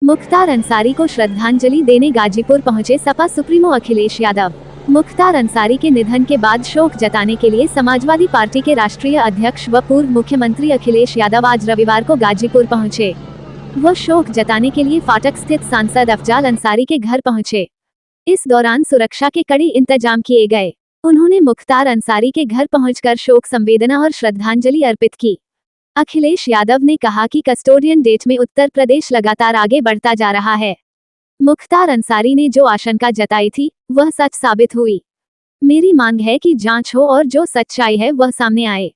मुख्तार अंसारी को श्रद्धांजलि देने गाजीपुर पहुंचे सपा सुप्रीमो अखिलेश यादव। मुख्तार अंसारी के निधन के बाद शोक जताने के लिए समाजवादी पार्टी के राष्ट्रीय अध्यक्ष व पूर्व मुख्यमंत्री अखिलेश यादव आज रविवार को गाजीपुर पहुंचे। वो शोक जताने के लिए फाटक स्थित सांसद अफजाल अंसारी के घर पहुंचे। इस दौरान सुरक्षा के कड़े इंतजाम किए गए। उन्होंने मुख्तार अंसारी के घर पहुंचकर शोक संवेदना और श्रद्धांजलि अर्पित की। अखिलेश यादव ने कहा कि कस्टोडियन डेट में उत्तर प्रदेश लगातार आगे बढ़ता जा रहा है। मुख्तार अंसारी ने जो आशंका जताई थी वह सच साबित हुई। मेरी मांग है कि जांच हो और जो सच्चाई है वह सामने आए।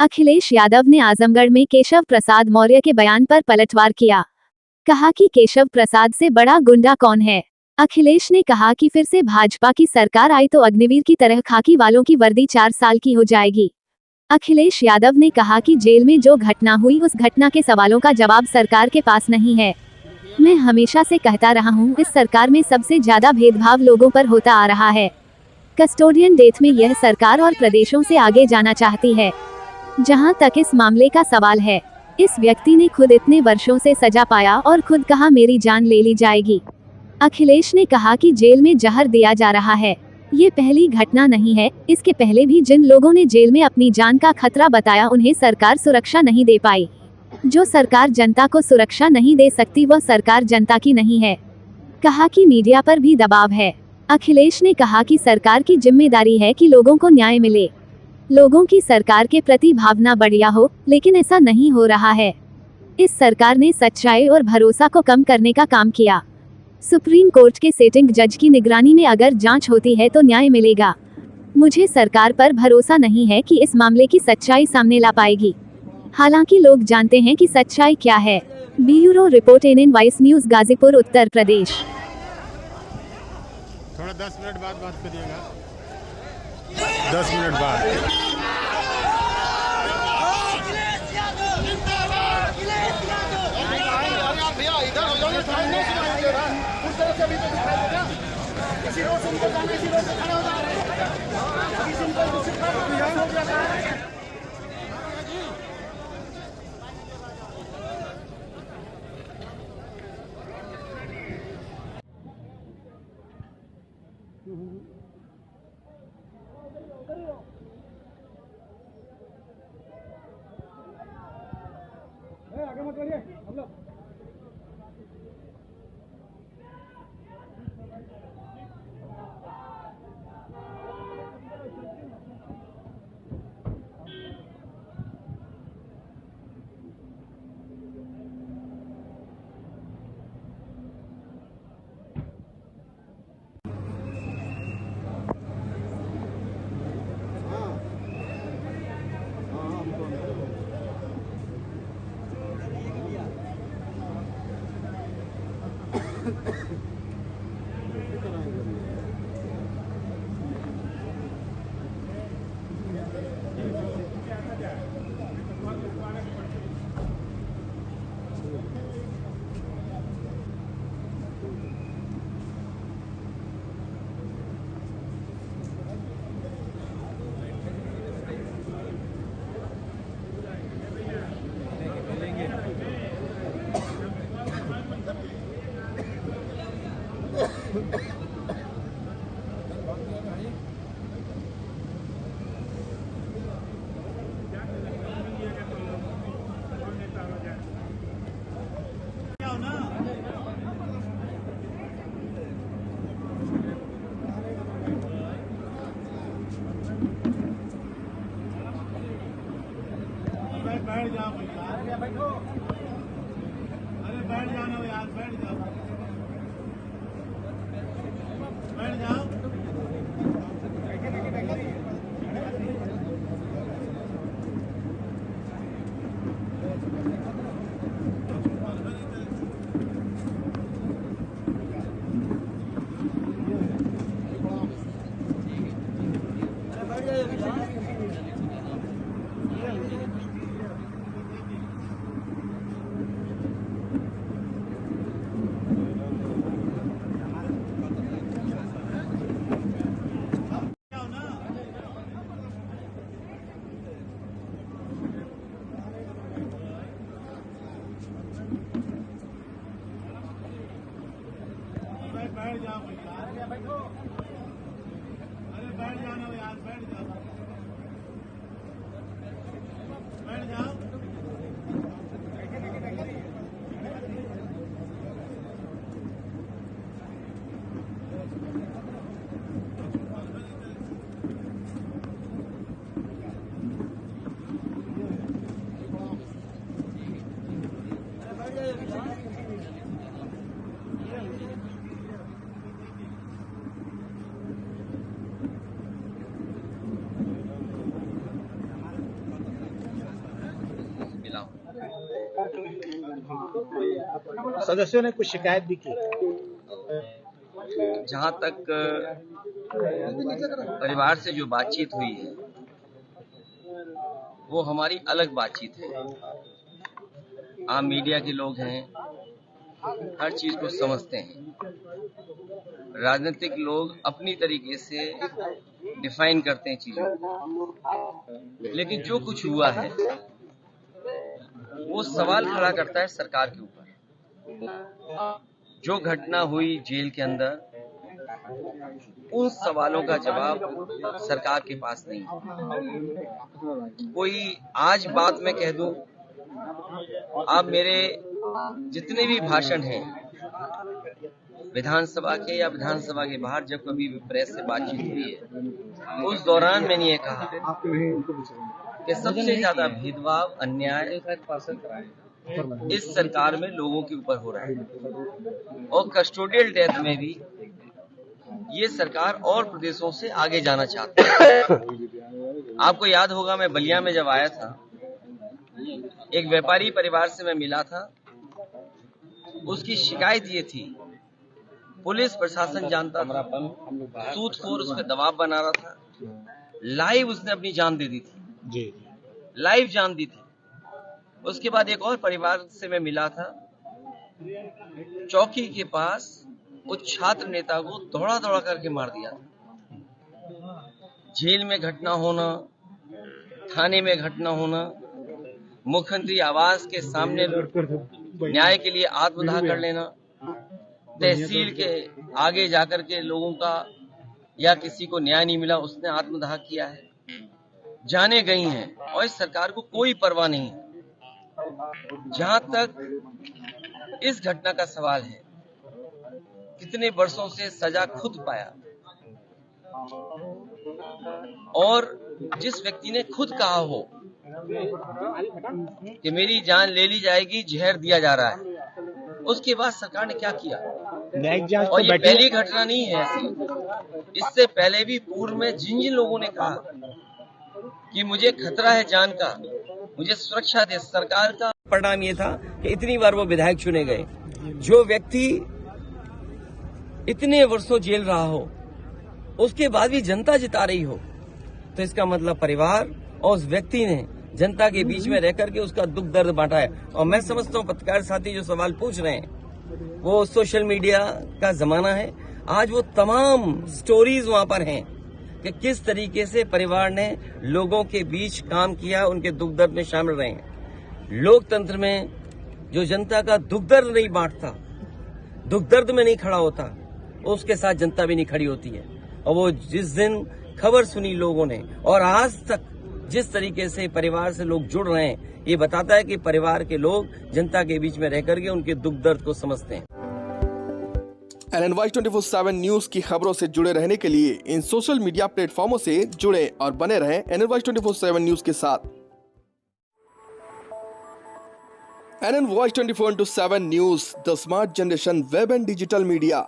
अखिलेश यादव ने आजमगढ़ में केशव प्रसाद मौर्य के बयान पर पलटवार किया। कहा कि केशव प्रसाद से बड़ा गुंडा कौन है। अखिलेश ने कहा कि फिर से भाजपा की सरकार आई तो अग्निवीर की तरह खाकी वालों की वर्दी 4 साल की हो जाएगी। अखिलेश यादव ने कहा कि जेल में जो घटना हुई उस घटना के सवालों का जवाब सरकार के पास नहीं है। मैं हमेशा से कहता रहा हूं, इस सरकार में सबसे ज्यादा भेदभाव लोगों पर होता आ रहा है। कस्टोडियन डेट में यह सरकार और प्रदेशों से आगे जाना चाहती है। जहां तक इस मामले का सवाल है, इस व्यक्ति ने खुद इतने वर्षों से सजा पाया और खुद कहा मेरी जान ले ली जाएगी। अखिलेश ने कहा कि जेल में जहर दिया जा रहा है। ये पहली घटना नहीं है, इसके पहले भी जिन लोगों ने जेल में अपनी जान का खतरा बताया उन्हें सरकार सुरक्षा नहीं दे पाई। जो सरकार जनता को सुरक्षा नहीं दे सकती वह सरकार जनता की नहीं है। कहा कि मीडिया पर भी दबाव है। अखिलेश ने कहा कि सरकार की जिम्मेदारी है कि लोगों को न्याय मिले, लोगों की सरकार के प्रति भावना बढ़िया हो, लेकिन ऐसा नहीं हो रहा है। इस सरकार ने सच्चाई और भरोसा को कम करने का काम किया। सुप्रीम कोर्ट के सिटिंग जज की निगरानी में अगर जांच होती है तो न्याय मिलेगा। मुझे सरकार पर भरोसा नहीं है कि इस मामले की सच्चाई सामने ला पाएगी। हालांकि लोग जानते हैं कि सच्चाई क्या है। Bureau report NN voice news Ghazipur Uttar Pradesh. थोड़ा 10 मिनट बाद बात करिएगा। 10 मिनट बाद। आगे मत बढ़िए हम लोग। बैठ जाओ यार, बैठो। अरे बैठ जाओ यार, बैठ जाओ, बैठ जाओ। बैठ जाओ भैया, बैठो। अरे बैठ जाना यार, बैठ जाओ, बैठ जाओ। सदस्यों ने कुछ शिकायत भी की। जहां तक परिवार से जो बातचीत हुई है वो हमारी अलग बातचीत है। आम मीडिया के लोग हैं, हर चीज को समझते हैं। राजनीतिक लोग अपनी तरीके से डिफाइन करते हैं चीजों को, लेकिन जो कुछ हुआ है वो सवाल खड़ा करता है सरकार के ऊपर। जो घटना हुई जेल के अंदर, उन सवालों का जवाब सरकार के पास नहीं है। कोई आज बात मैं कह दूं, आप मेरे जितने भी भाषण हैं विधानसभा के या विधानसभा के बाहर, जब कभी भी प्रेस से बातचीत हुई है, उस दौरान मैंने ये कहा कि सबसे ज्यादा भेदभाव, अन्याय इस सरकार में लोगों के ऊपर हो रहा है। और कस्टोडियल डेथ में भी ये सरकार और प्रदेशों से आगे जाना चाहती है। आपको याद होगा, मैं बलिया में जब आया था, एक व्यापारी परिवार से मैं मिला था। उसकी शिकायत ये थी, पुलिस प्रशासन जानता था, सूदखोर उस पर दबाव बना रहा था। लाइव उसने अपनी जान दे दी थी, लाइव जान दी थी। उसके बाद एक और परिवार से मैं मिला था, चौकी के पास उस छात्र नेता को दौड़ा दौड़ा करके मार दिया था। जेल में घटना होना, थाने में घटना होना, मुख्यमंत्री आवास के सामने न्याय के लिए आत्मदाह कर लेना, तहसील के आगे जाकर के लोगों का या किसी को न्याय नहीं मिला, उसने आत्मदाह किया है। जाने गई हैं और इस सरकार को कोई परवाह नहीं है। जहां तक इस घटना का सवाल है, कितने वर्षों से सजा खुद पाया, और जिस व्यक्ति ने खुद कहा हो कि मेरी जान ले ली जाएगी, जहर दिया जा रहा है, उसके बाद सरकार ने क्या किया? और ये पहली घटना नहीं है ऐसी। इससे पहले भी पूर्व में जिन जिन लोगों ने कहा कि मुझे खतरा है जान का, मुझे सुरक्षा दे, सरकार का परिणाम ये था कि इतनी बार वो विधायक चुने गए। जो व्यक्ति इतने वर्षों जेल रहा हो, उसके बाद भी जनता जिता रही हो, तो इसका मतलब परिवार और उस व्यक्ति ने जनता के बीच में रहकर के उसका दुख दर्द बांटा है। और मैं समझता हूँ पत्रकार साथी जो सवाल पूछ रहे हैं, वो सोशल मीडिया का जमाना है। आज वो तमाम स्टोरीज वहां पर हैं कि किस तरीके से परिवार ने लोगों के बीच काम किया, उनके दुख दर्द में शामिल रहे हैं। लोकतंत्र में जो जनता का दुख दर्द नहीं बांटता, दुख दर्द में नहीं खड़ा होता, उसके साथ जनता भी नहीं खड़ी होती है। और वो जिस दिन खबर सुनी लोगों ने, और आज तक जिस तरीके से परिवार से लोग जुड़ रहे हैं, ये बताता है कि परिवार के लोग जनता के बीच में रहकर के उनके दुख दर्द को समझते हैं। NNY 24/7 न्यूज की खबरों से जुड़े रहने के लिए इन सोशल मीडिया प्लेटफॉर्मों से जुड़े और बने रहें NNY 24/7 न्यूज के साथ। NNY 24/7 news, the smart generation web and digital media.